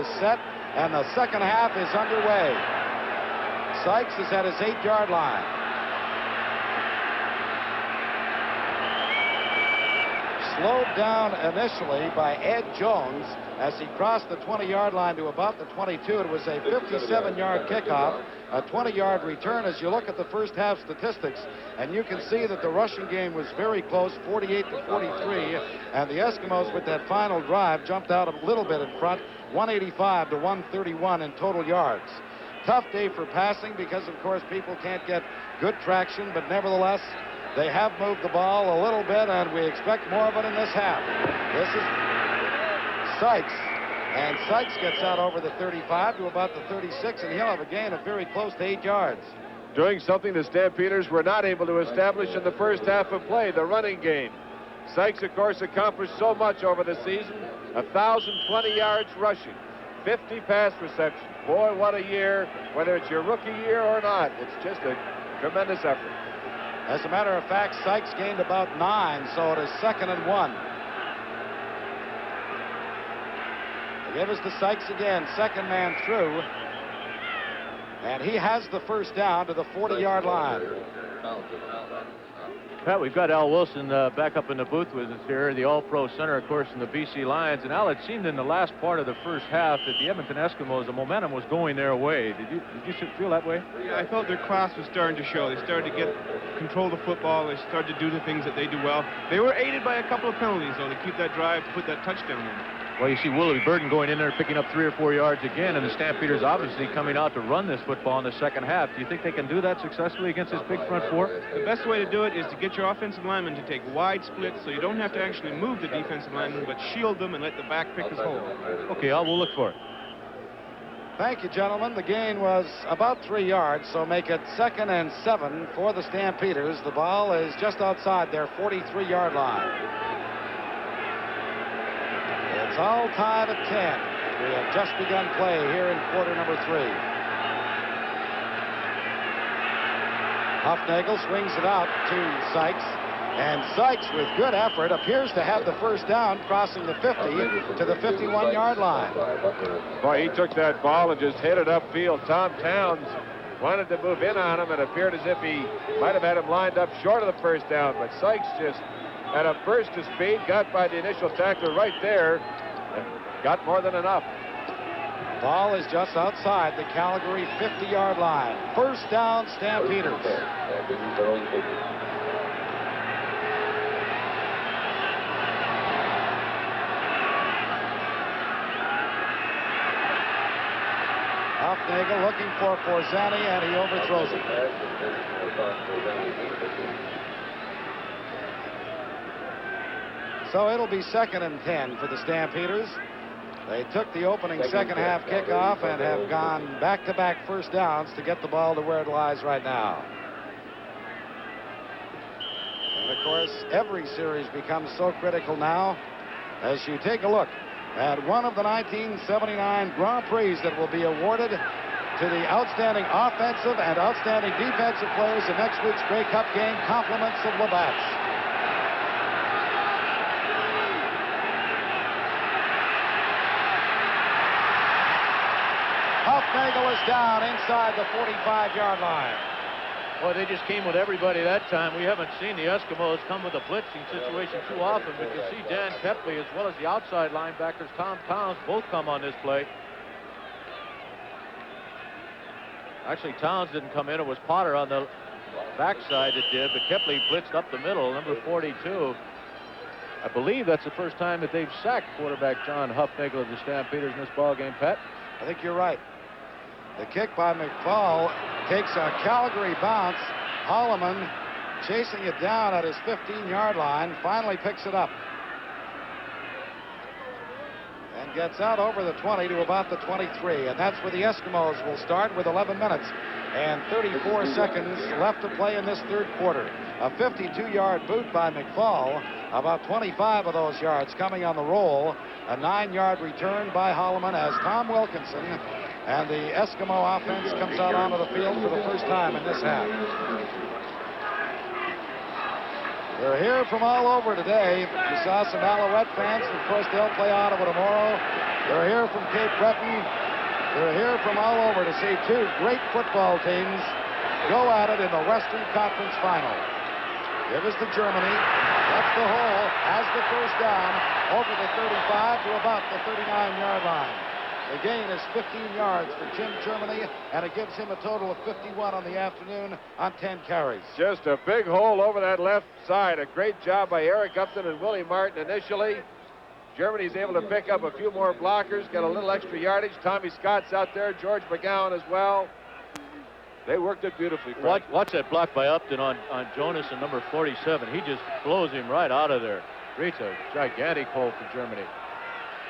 is set, and the second half is underway. Sykes is at his 8-yard line. Slowed down initially by Ed Jones as he crossed the 20-yard line to about the 22. It was a 57-yard kickoff, a 20-yard return. As you look at the first half statistics, and you can see that the rushing game was very close, 48-43, and the Eskimos with that final drive jumped out a little bit in front, 185 to 131 in total yards. Tough day for passing because, of course, people can't get good traction, but nevertheless, they have moved the ball a little bit, and we expect more of it in this half. This is Sykes, and Sykes gets out over the 35 to about the 36, and he'll have a gain of very close to 8 yards. Doing something the Stampeders were not able to establish in the first half of play, the running game. Sykes, of course, accomplished so much over the season, 1,020 yards rushing, 50 pass receptions. Boy, what a year, whether it's your rookie year or not. It's just a tremendous effort. As a matter of fact, Sykes gained about 9, so it is 2nd and 1. They give us to Sykes again, second man through. And he has the first down to the 40-yard line. Pat, we've got Al Wilson back up in the booth with us here, the All-Pro center, of course, in the BC Lions. And Al, it seemed in the last part of the first half that the Edmonton Eskimos, the momentum was going their way. Did you feel that way? Yeah, I felt their class was starting to show. They started to get control of the football. They started to do the things that they do well. They were aided by a couple of penalties, though, to keep that drive, to put that touchdown in. Well, you see Willie Burton going in there, picking up 3 or 4 yards again, and the Stampeders obviously coming out to run this football in the second half. Do you think they can do that successfully against this big front four? The best way to do it is to get your offensive linemen to take wide splits so you don't have to actually move the defensive linemen, but shield them and let the back pick his hole. Okay, Al, we'll look for it. Thank you, gentlemen. The gain was about 3 yards, so make it 2nd and 7 for the Stampeders. The ball is just outside their 43-yard line. It's all tied at 10. We have just begun play here in quarter number 3. Hufnagel swings it out to Sykes, and Sykes, with good effort, appears to have the first down, crossing the 50 to the 51-yard line. Boy, he took that ball and just hit it upfield. Tom Towns wanted to move in on him. It appeared as if he might have had him lined up short of the first down, but Sykes just had a burst of speed, got by the initial tackler right there, and got more than enough. Ball is just outside the Calgary 50-yard line. First down, Stampeders. Hufnagel looking for Forzani, and he overthrows it. So it'll be 2nd and 10 for the Stampeders. They took the opening second half kickoff and have gone back-to-back first downs to get the ball to where it lies right now. And of course, every series becomes so critical now as you take a look at one of the 1979 Grand Prix that will be awarded to the outstanding offensive and outstanding defensive players in next week's Grey Cup game, compliments of Labatt's. Hufnagel is down inside the 45-yard line. Well, they just came with everybody that time. We haven't seen the Eskimos come with a blitzing situation too often, but you see Dan Kepley as well as the outside linebackers, Tom Towns, both come on this play. Actually, Towns didn't come in. It was Potter on the backside that did, but Kepley blitzed up the middle, number 42. I believe that's the first time that they've sacked quarterback John Hufnagel of the Stampeders in this ball game, Pat. I think you're right. The kick by McFall takes a Calgary bounce. Holloman chasing it down at his 15-yard line, finally picks it up and gets out over the 20 to about the 23, and that's where the Eskimos will start with 11 minutes and 34 seconds left to play in this third quarter. A 52-yard boot by McFall, about 25 of those yards coming on the roll. A 9-yard return by Holloman as Tom Wilkinson and the Eskimo offense comes out onto the field for the first time in this half. They're here from all over today. You saw some Alouette fans. Of course, they'll play Ottawa tomorrow. They're here from Cape Breton. They're here from all over to see two great football teams go at it in the Western Conference Final. Give us to Germany. That's the hole. Has the first down over the 35 to about the 39-yard line. The gain is 15 yards for Jim Germany, and it gives him a total of 51 on the afternoon on 10 carries. Just a big hole over that left side. A great job by Eric Upton and Willie Martin initially. Germany's able to pick up a few more blockers, get a little extra yardage. Tommy Scott's out there, George McGowan as well. They worked it beautifully. Watch that block by Upton on Jonas and number 47. He just blows him right out of there. Creates a gigantic hole for Germany.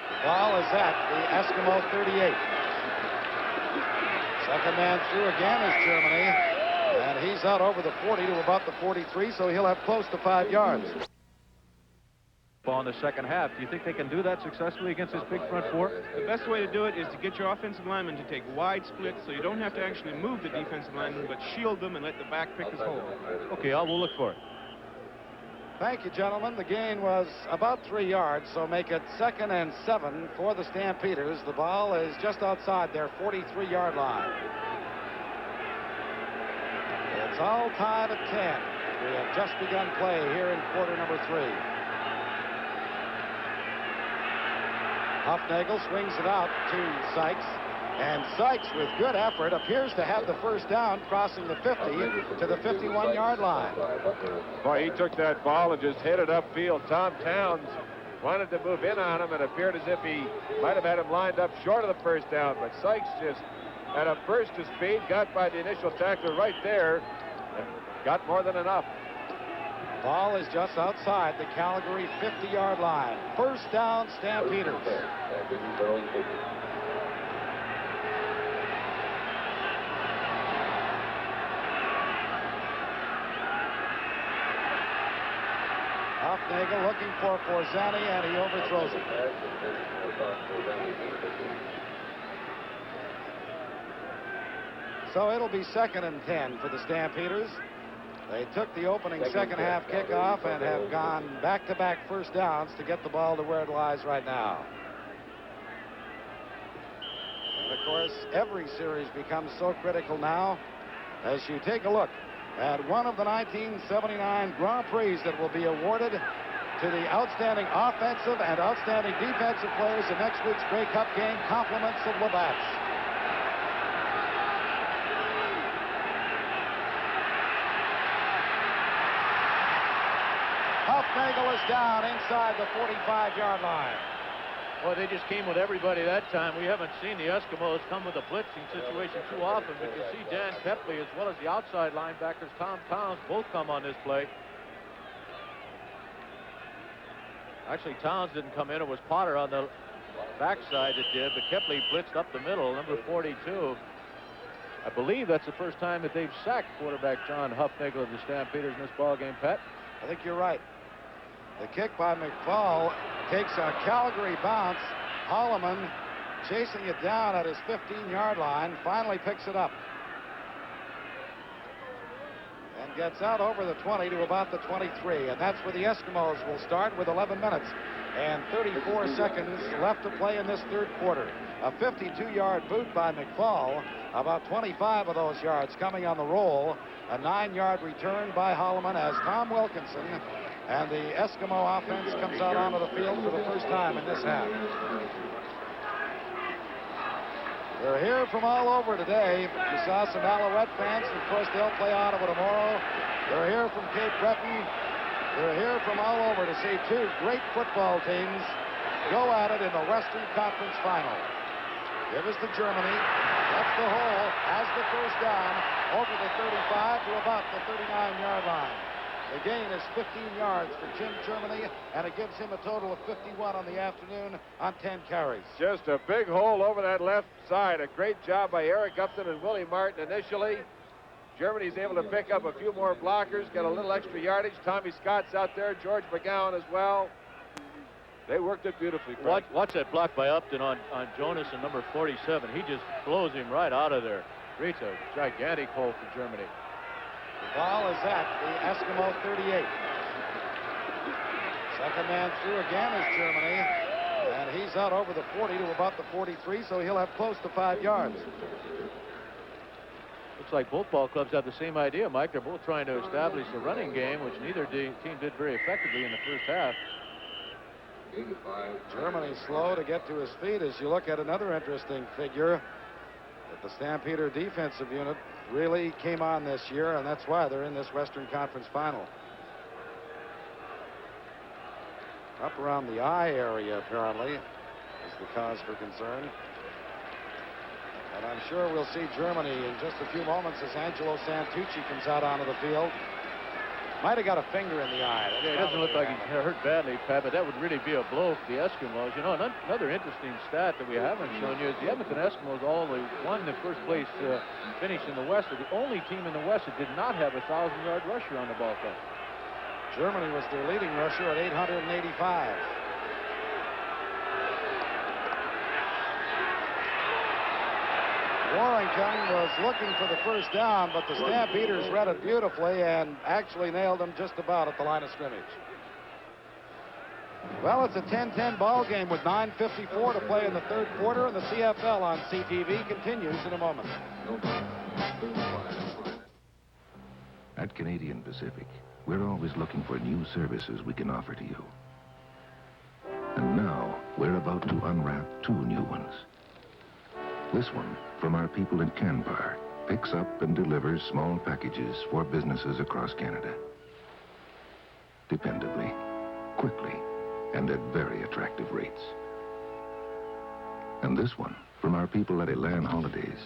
The ball is at the Eskimo 38. Second man through again is Germany. And he's out over the 40 to about the 43, so he'll have close to 5 yards. In the second half. Do you think they can do that successfully against this big front four? The best way to do it is to get your offensive linemen to take wide splits so you don't have to actually move the defensive linemen, but shield them and let the back pick his hole. Okay, we'll look for it. Thank you, gentlemen. The gain was about 3 yards, so make it 2nd and 7 for the Stampeders. The ball is just outside their 43-yard line. It's all tied at 10. We have just begun play here in quarter number 3. Hufnagel swings it out to Sykes, and Sykes, with good effort, appears to have the first down, crossing the 50 to the 51-yard line. Boy, he took that ball and just hit it upfield. Tom Towns wanted to move in on him and appeared as if he might have had him lined up short of the first down, but Sykes just had a burst of speed, got by the initial tackler right there, and got more than enough. Ball is just outside the Calgary 50-yard line. First down, Stampeders. Hufnagel looking for Forzani, and he overthrows it. So it'll be 2nd and 10 for the Stampeders. They took the opening second half kickoff and have gone back-to-back first downs to get the ball to where it lies right now. And of course, every series becomes so critical now as you take a look at one of the 1979 Grand Prix that will be awarded to the outstanding offensive and outstanding defensive players in next week's Grey Cup game. Compliments of Labatt's. Hufnagel is down inside the 45-yard line. Well, they just came with everybody that time. We haven't seen the Eskimos come with a blitzing situation too often, but you see Dan Pepley as well as the outside linebackers, Tom Towns, both come on this play. Actually, Towns didn't come in. It was Potter on the backside that did, but Kepley blitzed up the middle, number 42. I believe that's the first time that they've sacked quarterback John Hufnagel of the Stampeders in this ball game, Pat. I think you're right. The kick by McFall takes a Calgary bounce. Holloman chasing it down at his 15-yard line, finally picks it up and gets out over the 20 to about the 23, and that's where the Eskimos will start with 11 minutes and 34 seconds left to play in this third quarter. A 52-yard boot by McFall, about 25 of those yards coming on the roll. A 9-yard return by Holloman as Tom Wilkinson and the Eskimo offense comes out onto the field for the first time in this half. They're here from all over today. You saw some Alouette fans. Of course, they'll play Ottawa tomorrow. They're here from Cape Breton. They're here from all over to see two great football teams go at it in the Western Conference Final. Give us to Germany. That's the hole. Has the first down over the 35 to about the 39-yard line. The gain is 15 yards for Jim Germany, and it gives him a total of 51 on the afternoon on 10 carries. Just a big hole over that left side. A great job by Eric Upton and Willie Martin initially. Germany's able to pick up a few more blockers, get a little extra yardage. Tommy Scott's out there, George McGowan as well. They worked it beautifully. Watch that block by Upton on Jonas and number 47. He just blows him right out of there. Creates a gigantic hole for Germany. The ball is at the Eskimo 38. Second man through again is Germany. And he's out over the 40 to about the 43, so he'll have close to 5 yards. Looks like both ball clubs have the same idea, Mike. They're both trying to establish the running game, which neither team did very effectively in the first half. Germany slow to get to his feet as you look at another interesting figure. That the Stampeder defensive unit really came on this year, and that's why they're in this Western Conference final. Up around the eye area, apparently, is the cause for concern. And I'm sure we'll see Germany in just a few moments as Angelo Santucci comes out onto the field. Might have got a finger in the eye. Yeah, it doesn't look like he hurt badly, Pat, but that would really be a blow for the Eskimos. You know, another interesting stat that we haven't shown you is the Edmonton Eskimos only won the first place finish in the West. They're the only team in the West that did not have a 1,000-yard rusher on the ball club. Germany was their leading rusher at 885. Warrington was looking for the first down, but the Stampeders read it beautifully and actually nailed him just about at the line of scrimmage. Well, it's a 10-10 ball game with 9:54 to play in the third quarter, and the CFL on CTV continues in a moment. At Canadian Pacific, we're always looking for new services we can offer to you. And now, we're about to unwrap 2 new ones. This one, from our people in Canbar, picks up and delivers small packages for businesses across Canada. Dependably, quickly, and at very attractive rates. And this one, from our people at Elan Holidays,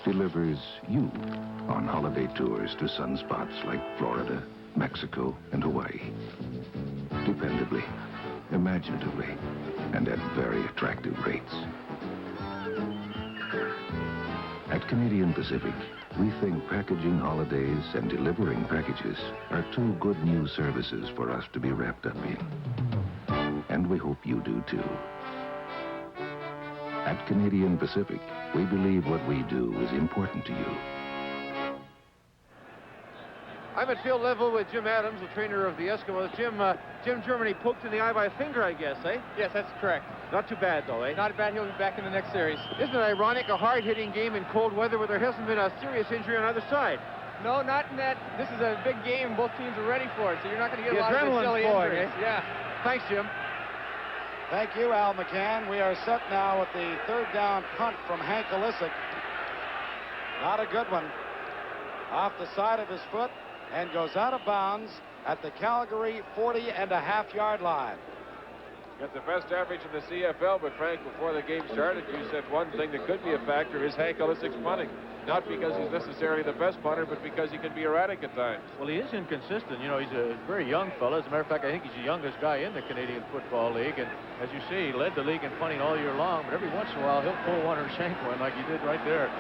delivers you on holiday tours to sunspots like Florida, Mexico, and Hawaii. Dependably, imaginatively, and at very attractive rates. At Canadian Pacific, we think packaging holidays and delivering packages are 2 good new services for us to be wrapped up in. And we hope you do too. At Canadian Pacific, we believe what we do is important to you. I'm at field level with Jim Adams, the trainer of the Eskimos. Jim, Germany poked in the eye by a finger, I guess, eh? Yes, that's correct. Not too bad, though, eh? Not bad. He'll be back in the next series. Isn't it ironic, a hard-hitting game in cold weather where there hasn't been a serious injury on either side? No, not in that. This is a big game. Both teams are ready for it, so you're not going to get a lot of adrenaline's silly flowing, injuries. eh? Yeah. Thanks, Jim. Thank you, Al McCann. We are set now with the third down punt from Hank Olisic. Not a good one. Off the side of his foot and goes out of bounds at the Calgary 40.5-yard line. Got the best average in the CFL, but Frank, before the game started, you said one thing that could be a factor is Hank Olisic's punting. Not because he's necessarily the best punter, but because he can be erratic at times. Well, he is inconsistent. You know, he's a very young fellow. As a matter of fact, I think he's the youngest guy in the Canadian Football League. And as you see, he led the league in punting all year long, but every once in a while, he'll pull one or shank one like he did right there.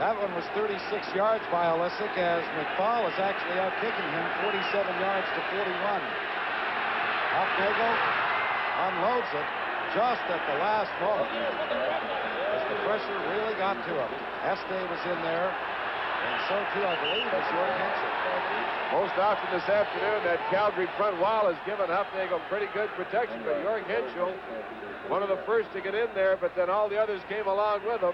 That one was 36 yards by Olisic as McFall is actually out kicking him 47 yards to 41. Hufnagel unloads it just at the last moment as the pressure really got to him. Este was in there, and so too, I believe, was Jorg Hensel. Most often this afternoon, that Calgary front wall has given Hufnagel pretty good protection, but Jorg Hensel, one of the first to get in there, but then all the others came along with him.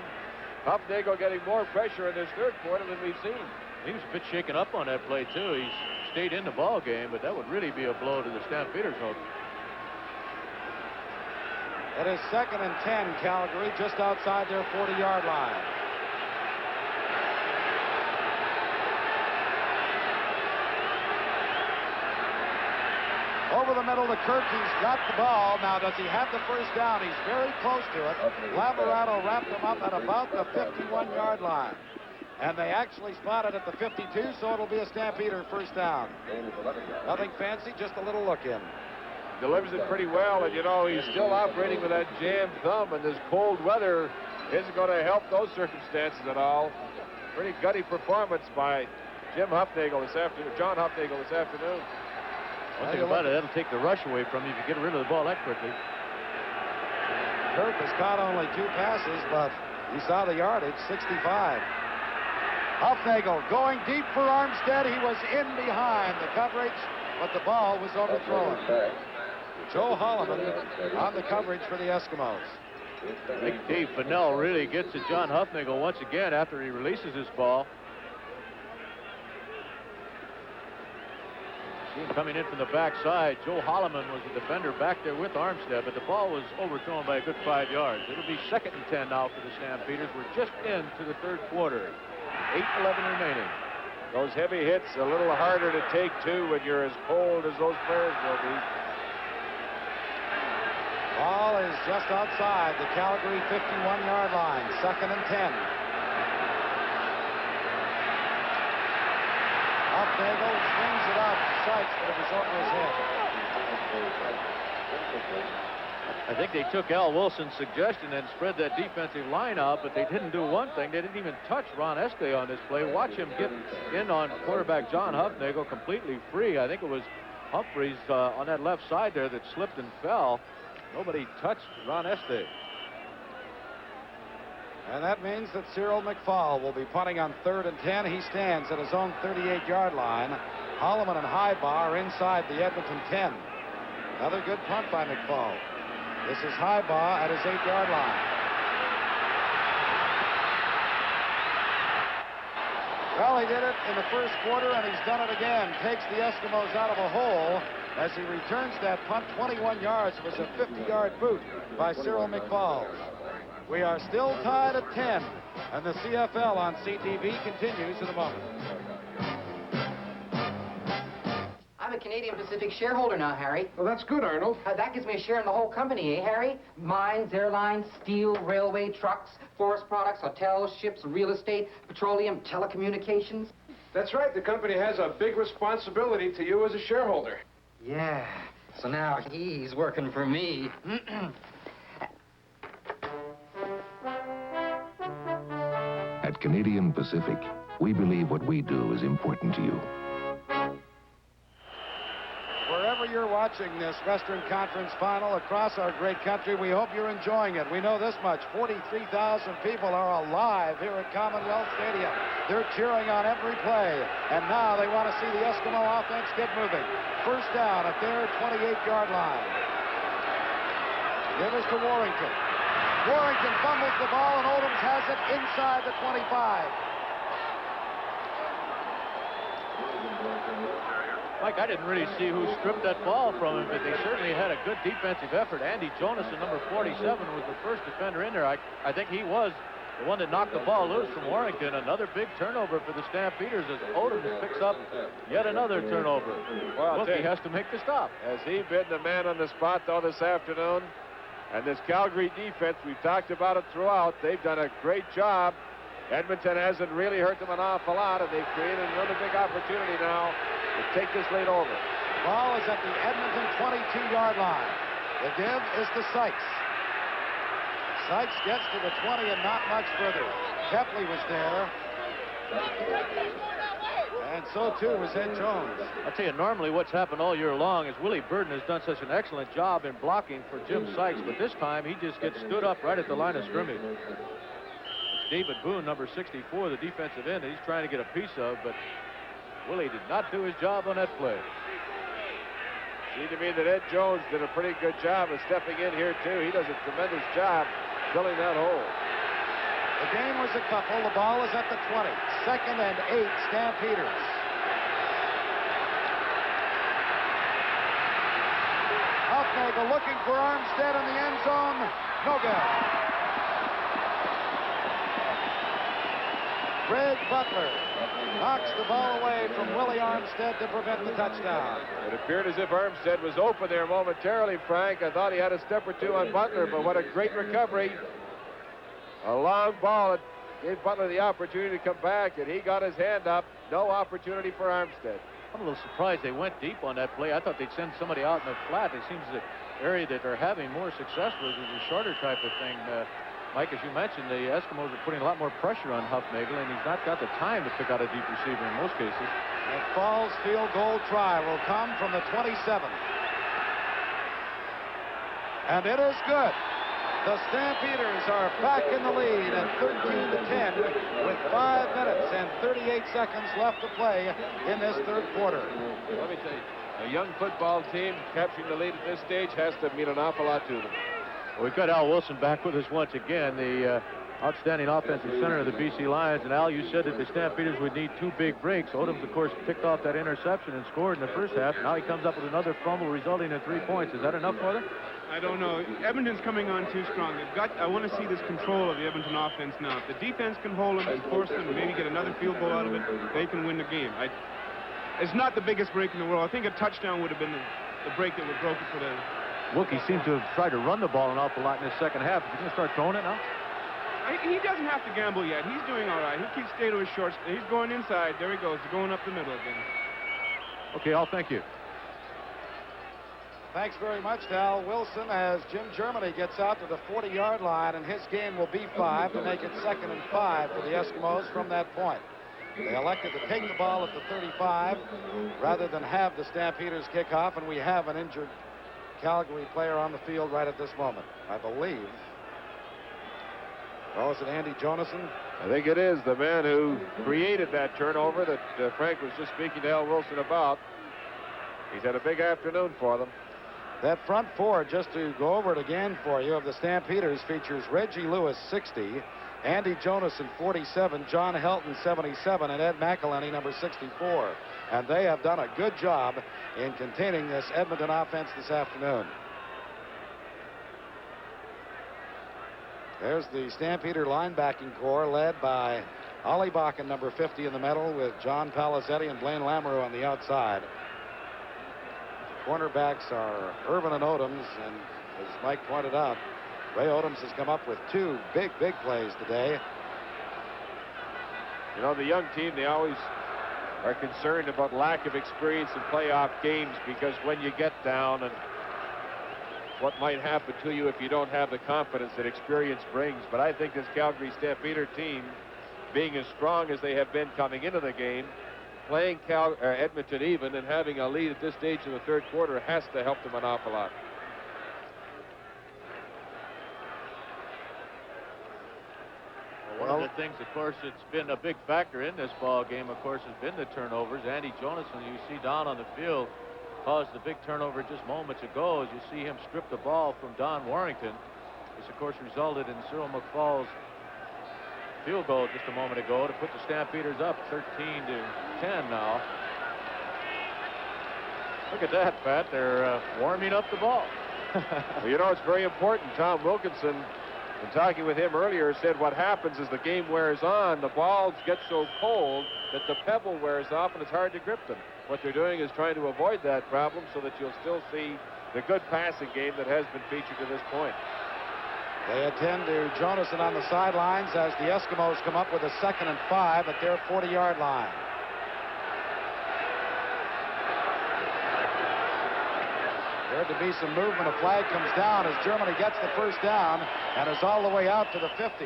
Hufnagel getting more pressure in this third quarter than we've seen. He was a bit shaken up on that play, too. He stayed in the ball game, but that would really be a blow to the Stampeders, hope. It is 2nd and 10, Calgary, just outside their 40-yard line. Over the middle to Kirk. He's got the ball. Now, does he have the first down? He's very close to it. Laverato wrapped him up at about the 51-yard line. And they actually spotted at the 52, so it'll be a Stampeder first down. Nothing fancy, just a little look in. Delivers it pretty well, and you know, he's still operating with that jammed thumb, and this cold weather isn't going to help those circumstances at all. Pretty gutty performance by John Hufnagel this afternoon. One thing about it, that'll take the rush away from you if you get rid of the ball that quickly. Kirk has caught only 2 passes, but he saw the yardage, 65. Hufnagel going deep for Armstead. He was in behind the coverage but the ball was overthrown. Joe Holloman on the coverage for the Eskimos. Big D. Fennell really gets to John Huffnagel once again after he releases his ball. See him coming in from the backside. Joe Holloman was the defender back there with Armstead, but the ball was overthrown by a good 5 yards. It'll be 2nd and 10 now for the Stampeders. We're just into the 3rd quarter. 8:11 remaining. Those heavy hits a little harder to take, too, when you're as cold as those players will be. Ball is just outside the Calgary 51-yard line. 2nd and 10. Huffnagel swings it out to Sykes, but it was over his head. I think they took Al Wilson's suggestion and spread that defensive line out, but they didn't do one thing. They didn't even touch Ron Este on this play. Watch him get in on quarterback John Huffnagel completely free. I think it was Humphreys on that left side there that slipped and fell. Nobody touched Ron Este. And that means that Cyril McFall will be punting on 3rd and 10. He stands at his own 38-yard line. Holloman and Highbar are inside the Edmonton 10. Another good punt by McFall. This is Highbar at his 8-yard line. Well, he did it in the 1st quarter, and he's done it again. Takes the Eskimos out of a hole as he returns that punt 21 yards. It was a 50-yard boot by Cyril McFall. We are still tied at 10, and the CFL on CTV continues in a moment. I'm a Canadian Pacific shareholder now, Harry. Well, that's good, Arnold. That gives me a share in the whole company, eh, Harry? Mines, airlines, steel, railway, trucks, forest products, hotels, ships, real estate, petroleum, telecommunications. That's right. The company has a big responsibility to you as a shareholder. Yeah, so now he's working for me. At Canadian Pacific, we believe what we do is important to you. Wherever you're watching this Western Conference final across our great country, we hope you're enjoying it. We know this much. 43,000 people are alive here at Commonwealth Stadium. They're cheering on every play. And now they want to see the Eskimo offense get moving. 1st down at their 28-yard line. Give us to Warrington. Warrington fumbles the ball, and Odoms has it inside the 25. Mike, I didn't really see who stripped that ball from him, but they certainly had a good defensive effort. Andy Jonason, number 47, was the first defender in there. I think he was the one that knocked the ball loose from Warrington. Another big turnover for the Stampeders as Odoms picks up yet another turnover. Well, Wilkie has to make the stop. Has he been the man on the spot, though, this afternoon? And this Calgary defense, we've talked about it throughout. They've done a great job. Edmonton hasn't really hurt them an awful lot, and they've created another big opportunity now to take this lead over. Ball is at the Edmonton 22-yard line. The give is to Sykes. Sykes gets to the 20 and not much further. Kepley was there. And so, too, was Ed Jones. I'll tell you, normally what's happened all year long is Willie Burden has done such an excellent job in blocking for Jim Sykes, but this time he just gets stood up right at the line of scrimmage. It's David Boone, number 64, the defensive end, that he's trying to get a piece of, but Willie did not do his job on that play. Seemed to me that Ed Jones did a pretty good job of stepping in here, too. He does a tremendous job filling that hole. The game was a couple. The ball is at the 20. 2nd and 8, Stampeders. Huffnagel looking for Armstead in the end zone. No good. Greg Butler knocks the ball away from Willie Armstead to prevent the touchdown. It appeared as if Armstead was open there momentarily, Frank. I thought he had a step or two on Butler, but what a great recovery. A long ball that gave Butler the opportunity to come back, and he got his hand up. No opportunity for Armstead. I'm a little surprised they went deep on that play. I thought they'd send somebody out in the flat. It seems the area that they're having more success with is a shorter type of thing. Mike, as you mentioned, the Eskimos are putting a lot more pressure on Huffnagel, and he's not got the time to pick out a deep receiver in most cases. And Fall's field goal try will come from the 27. And it is good. The Stampeders are back in the lead at 13-10 with 5 minutes and 38 seconds left to play in this 3rd quarter. Let me tell you, A young football team capturing the lead at this stage has to mean an awful lot to them. Well, we've got Al Wilson back with us once again, the outstanding offensive center of the BC Lions. And Al, you said that the Stampeders would need 2 big breaks. Odoms, of course, picked off that interception and scored in the first half. Now he comes up with another fumble, resulting in 3 points. Is that enough for them? I don't know. Edmonton's coming on too strong. I want to see this control of the Edmonton offense now. If the defense can hold them and force them and maybe get another field goal out of it, they can win the game. It's not the biggest break in the world. I think a touchdown would have been the break that would broke it for the... Wilkie seems to have tried to run the ball an awful lot in this second half. Is he going to start throwing it now? He doesn't have to gamble yet. He's doing all right. He keeps staying to his shorts. He's going inside. There he goes. He's going up the middle again. Okay, Al, thank you. Thanks very much to Al Wilson as Jim Germany gets out to the 40-yard line, and his gain will be 5 to make it 2nd and 5 for the Eskimos from that point. They elected to take the ball at the 35 rather than have the Stampeders kick off, and we have an injured Calgary player on the field right at this moment, I believe. Oh, is it Andy Jonason? I think it is the man who created that turnover that Frank was just speaking to Al Wilson about. He's had a big afternoon for them. That front four, just to go over it again for you, of the Stampeders features Reggie Lewis, 60, Andy Jonason, 47, John Helton, 77, and Ed McElhenney, number 64. And they have done a good job in containing this Edmonton offense this afternoon. There's the Stampeder linebacking core led by Ollie Bakken, number 50 in the middle, with John Palisetti and Blaine Lamoureux on the outside. Cornerbacks are Irvin and Odoms, and as Mike pointed out, Ray Odoms has come up with 2 big plays today. You know, the young team, they always are concerned about lack of experience in playoff games, because when you get down and what might happen to you if you don't have the confidence that experience brings. But I think this Calgary Stampeder team, being as strong as they have been coming into the game, playing Edmonton even and having a lead at this stage of the third quarter has to help them an awful lot. Well, one of the things, of course, that's been a big factor in this ball game, of course, has been the turnovers. Andy Jonason, you see down on the field, caused the big turnover just moments ago as you see him strip the ball from Don Warrington. This, of course, resulted in Cyril McFall's field goal just a moment ago to put the Stampeders up 13-10 now. Look at that, Pat. They're warming up the ball. Well, you know, it's very important. Tom Wilkinson, in talking with him earlier, said what happens as the game wears on, the balls get so cold that the pebble wears off and it's hard to grip them. What they're doing is trying to avoid that problem so that you'll still see the good passing game that has been featured to this point. They attend to Jonason on the sidelines as the Eskimos come up with a 2nd and 5 at their 40-yard line. There to be some movement. A flag comes down as Germany gets the first down and is all the way out to the 50.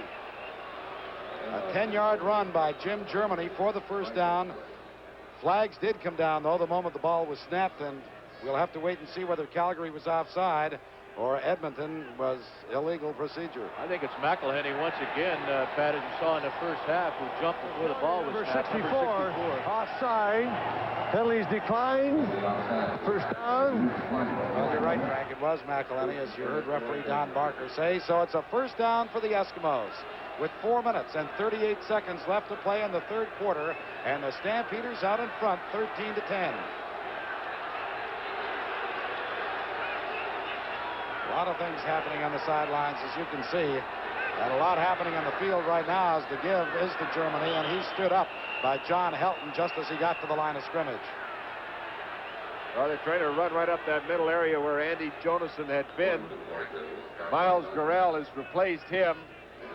A 10-yard run by Jim Germany for the first down. Flags did come down, though, the moment the ball was snapped, and we'll have to wait and see whether Calgary was offside or Edmonton was illegal procedure. I think it's McElhenney once again, Pat, as you saw in the first half, who jumped before the ball was snapped. Number 64, offside. Penalties declined. First down. Well, you're right, Frank. It was McElhenney, as you heard referee Don Barker say. So it's a first down for the Eskimos with 4 minutes and 38 seconds left to play in the third quarter, and the Stampeders out in front, 13-10. A lot of things happening on the sidelines, as you can see, and a lot happening on the field right now as the give is to Germany, and he stood up by John Helton just as he got to the line of scrimmage. Well, they're trying to run right up that middle area where Andy Jonason had been. Miles Gurrell has replaced him,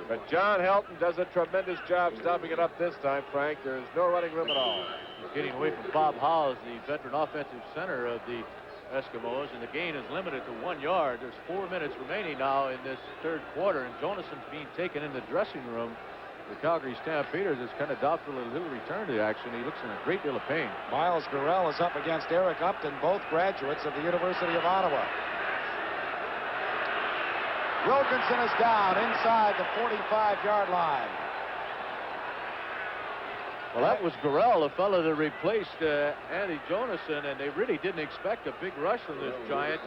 but John Helton does a tremendous job stopping it up this time, Frank. There's no running room at all. He's getting away from Bob Howes, the veteran offensive center of the Eskimos, and the gain is limited to 1 yard. There's 4 minutes remaining now in this third quarter, and Jonason's being taken in the dressing room. The Calgary Stampeders is kind of doubtful that he'll return to action. He looks in a great deal of pain. Miles Gurrell is up against Eric Upton, both graduates of the University of Ottawa. Wilkinson is down inside the 45-yard line. Well, that was Gorell, the fellow that replaced Andy Jonason, and they really didn't expect a big rush from this giant.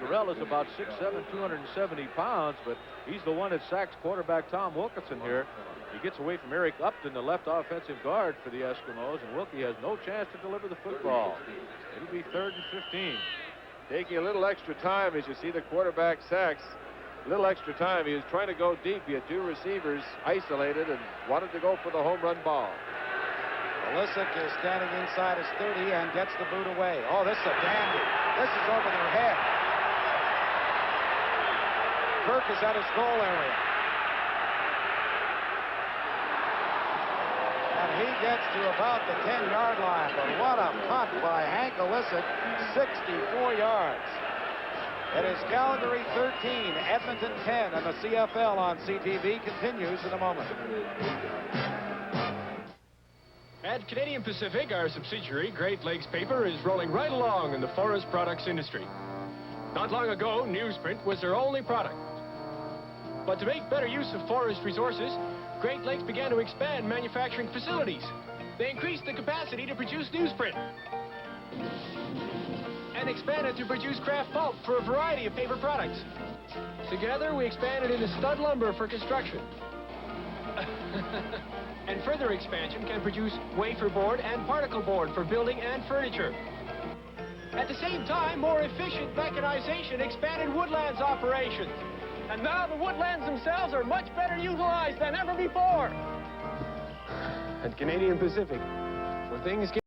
Gorell is about 6'7", 270 pounds, but he's the one that sacks quarterback Tom Wilkinson here. He gets away from Eric Upton, the left offensive guard for the Eskimos, and Wilkie has no chance to deliver the football. It'll be 3rd and 15. Taking a little extra time as you see the quarterback sacks. A little extra time. He was trying to go deep. He had 2 receivers isolated and wanted to go for the home run ball. Olisic is standing inside his 30 and gets the boot away. Oh, this is a dandy. This is over their head. Kirk is at his goal area. And he gets to about the 10-yard line. But what a punt by Hank Olisic, 64 yards. It is Calgary 13, Edmonton 10, and the CFL on CTV continues in a moment. At Canadian Pacific, our subsidiary, Great Lakes Paper, is rolling right along in the forest products industry. Not long ago, newsprint was their only product. But to make better use of forest resources, Great Lakes began to expand manufacturing facilities. They increased the capacity to produce newsprint and expanded to produce kraft pulp for a variety of paper products. Together, we expanded into stud lumber for construction. And further expansion can produce wafer board and particle board for building and furniture. At the same time, more efficient mechanization expanded Woodland's operations. And now the woodlands themselves are much better utilized than ever before. At Canadian Pacific, when things get